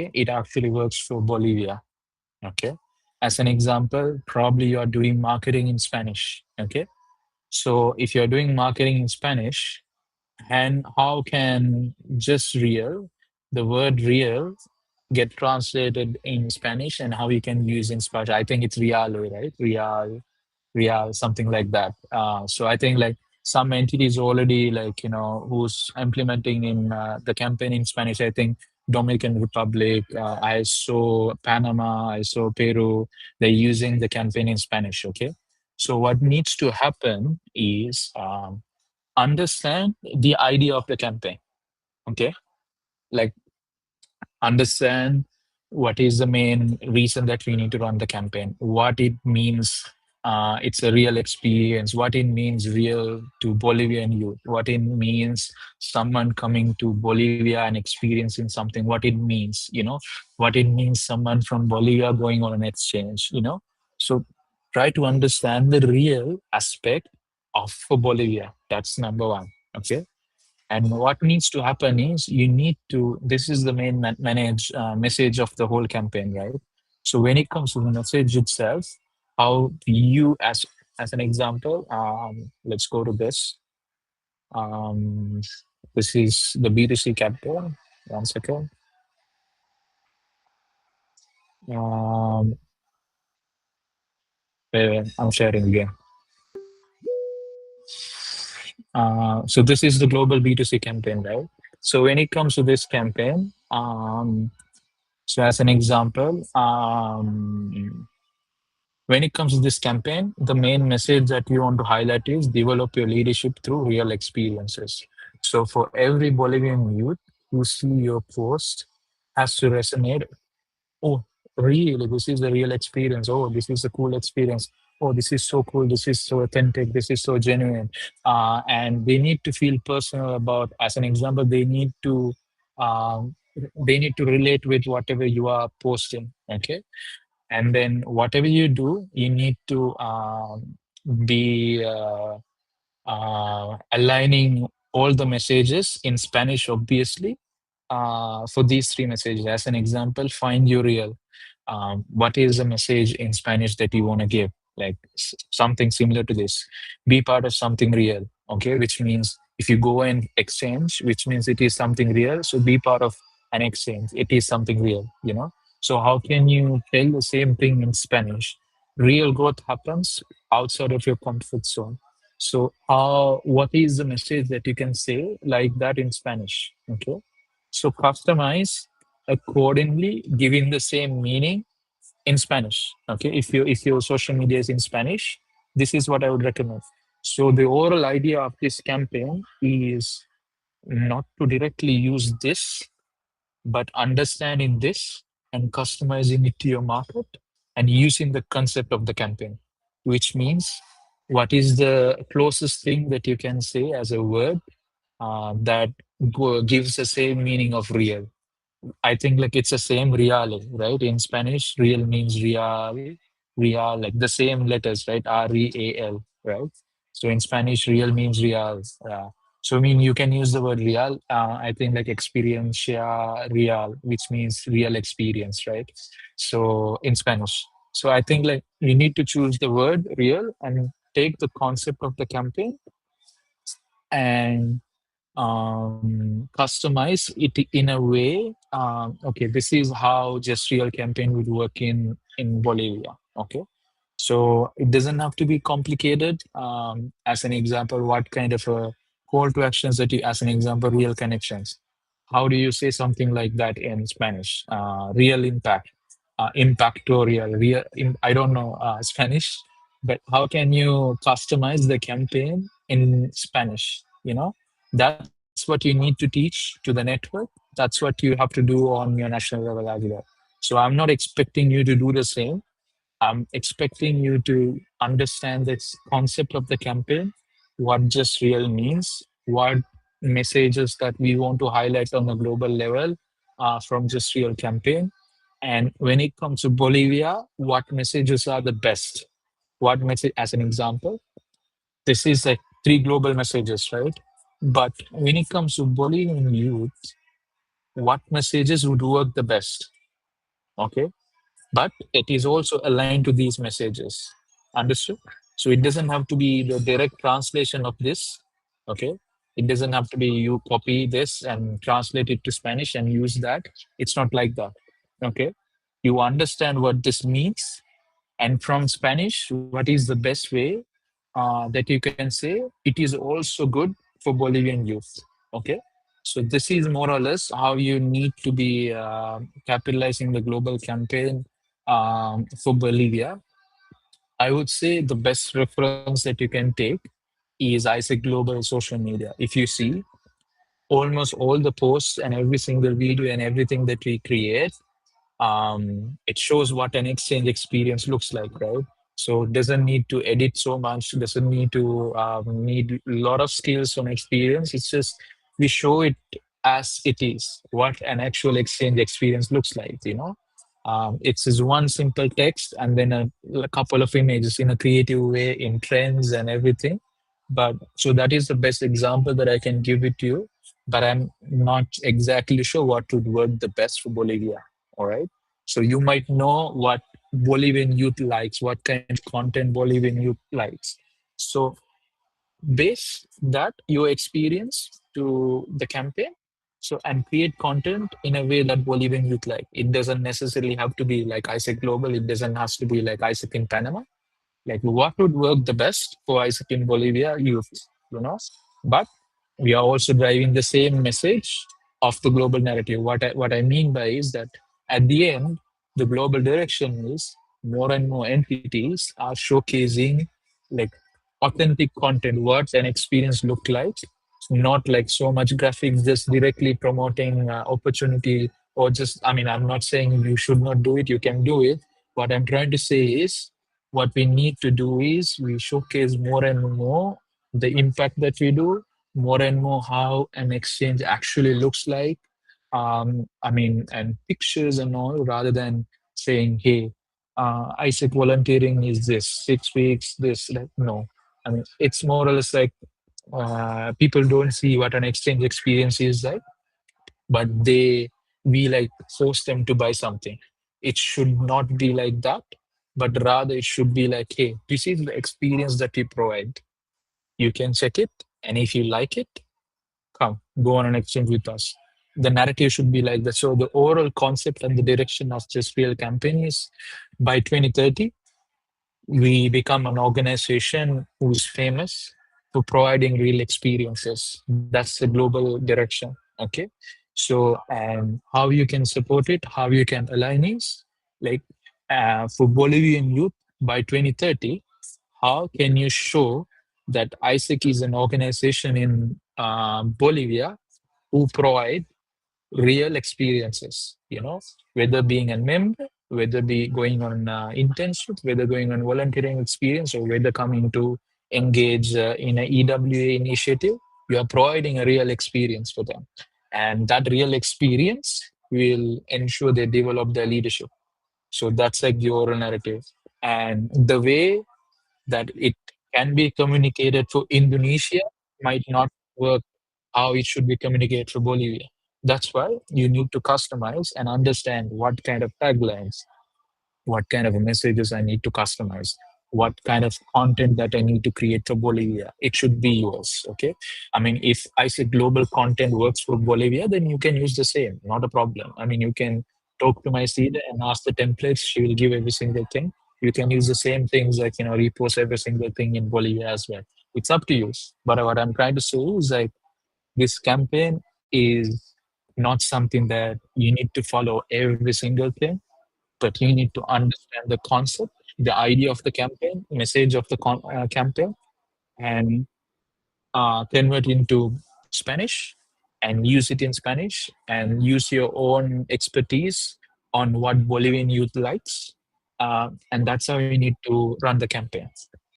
way it actually works for Bolivia. Okay. As an example, probably you are doing marketing in Spanish. Okay. So if you're doing marketing in Spanish, and how can just real, the word real, get translated in Spanish and how you can use in Spanish? I think it's real, right? Real, something like that. So I think like some entities already like, who's implementing in the campaign in Spanish. I think Dominican Republic, I saw Panama, I saw Peru, they're using the campaign in Spanish. Okay. So what needs to happen is understand the idea of the campaign. Okay. Like understand what is the main reason that we need to run the campaign, what it means, it's a real experience, what it means real to Bolivian youth, what it means someone coming to Bolivia and experiencing something, what it means, what it means someone from Bolivia going on an exchange. So try to understand the real aspect of Bolivia. That's number one. Okay. And what needs to happen is you need to, this is the main message of the whole campaign, right? So when it comes to the message itself, how you, as an example, let's go to this. Um, this is the B2C campaign. One second. Um, I'm sharing again. So this is the global B2C campaign, right? So when it comes to this campaign, so as an example, when it comes to this campaign, the main message that we want to highlight is develop your leadership through real experiences. So for every Bolivian youth who see your post has to resonate. Oh, really? This is the real experience. Oh, this is a cool experience. Oh, this is so cool. This is so authentic. This is so genuine. And they need to feel personal about, as an example, um, they need to relate with whatever you are posting. Okay. And then whatever you do, you need to be aligning all the messages in Spanish, obviously, for these three messages. As an example, find your real. What is the message in Spanish that you want to give? Like something similar to this. Be part of something real, okay? Which means if you go and exchange, which means it is something real. So be part of an exchange. It is something real. So how can you tell the same thing in Spanish? Real growth happens outside of your comfort zone. So what is the message that you can say like that in Spanish? Okay. So customize accordingly, giving the same meaning in Spanish. Okay. If your social media is in Spanish, this is what I would recommend. So the overall idea of this campaign is not to directly use this, but understanding this and customizing it to your market and using the concept of the campaign, which means what is the closest thing that you can say as a word that gives the same meaning of real. I think like it's the same real, right? In Spanish, real means real, like the same letters, right? REAL, right? So in Spanish, real means real. So I mean, you can use the word real. I think like experiencia real, which means real experience, right? So in Spanish. So I think like you need to choose the word real and take the concept of the campaign and customize it in a way. Okay, this is how just real campaign would work in Bolivia. Okay, so it doesn't have to be complicated. As an example, what kind of a call to actions that you, as an example, real connections. How do you say something like that in Spanish? Real impact, impactorial, I don't know Spanish, but how can you customize the campaign in Spanish? That's what you need to teach to the network. That's what you have to do on your national level as well. So I'm not expecting you to do the same. I'm expecting you to understand this concept of the campaign, what just real means, what messages that we want to highlight on a global level from just real campaign. And when it comes to Bolivia, what messages are the best? What message, as an example, this is like three global messages, right? But when it comes to Bolivian youth, what messages would work the best. Okay, but it is also aligned to these messages. Understood? So it doesn't have to be the direct translation of this. Okay, it doesn't have to be you copy this and translate it to Spanish and use that. It's not like that. Okay, you understand what this means, and from Spanish, what is the best way that you can say it is also good for Bolivian youth. Okay. So this is more or less how you need to be capitalizing the global campaign for Bolivia. I would say the best reference that you can take is ISIC Global social media. If you see almost all the posts and every single video and everything that we create, it shows what an exchange experience looks like, right? So it doesn't need to edit so much, doesn't need to need a lot of skills and experience. It's just we show it as it is, what an actual exchange experience looks like, you know. It's just one simple text and then a couple of images in a creative way in trends and everything. But so that is the best example that I can give it to you. But I'm not exactly sure what would work the best for Bolivia. All right. So you might know what Bolivian youth likes, what kind of content Bolivian youth likes. So base that your experience to the campaign. So and create content in a way that Bolivian youth like. It doesn't necessarily have to be like ISEC Global. It doesn't have to be like ISEC in Panama. Like what would work the best for ISEC in Bolivia youth, you know? But we are also driving the same message of the global narrative. What I mean by is that at the end, the global direction is more and more entities are showcasing like authentic content, what an experience look like, not like so much graphics just directly promoting opportunity or just. I mean, I'm not saying you should not do it. You can do it. What I'm trying to say is what we need to do is we showcase more and more the impact that we do, more and more how an exchange actually looks like. I mean, and pictures and all, rather than saying, hey, ISEC volunteering is this 6 weeks, this, like, no. I mean, it's more or less like people don't see what an exchange experience is like, but we like force them to buy something. It should not be like that, but rather it should be like, hey, this is the experience that we provide. You can check it, and if you like it, come go on an exchange with us. The narrative should be like that. So the overall concept and the direction of this real campaign is by 2030 we become an organization who's famous for providing real experiences. That's the global direction. Okay. So, and how you can support it, how you can align is like for Bolivian youth by 2030, how can you show that ISEC is an organization in Bolivia who provide real experiences, you know, whether being a member, whether be going on internship, whether going on volunteering experience, or whether coming to engage in a EWA initiative, you are providing a real experience for them. And that real experience will ensure they develop their leadership. So that's like the oral narrative. And the way that it can be communicated for Indonesia might not work how it should be communicated for Bolivia. That's why you need to customize and understand what kind of taglines, what kind of messages I need to customize, what kind of content that I need to create for Bolivia. It should be yours. Okay. I mean, if I say global content works for Bolivia, then you can use the same, not a problem. I mean, you can talk to my seed and ask the templates. She will give every single thing. You can use the same things like, you know, repost every single thing in Bolivia as well. It's up to you. But what I'm trying to say is like this campaign is not something that you need to follow every single thing, but you need to understand the concept, the idea of the campaign, message of the campaign, and convert into Spanish and use it in Spanish and use your own expertise on what Bolivian youth likes. And that's how you need to run the campaign.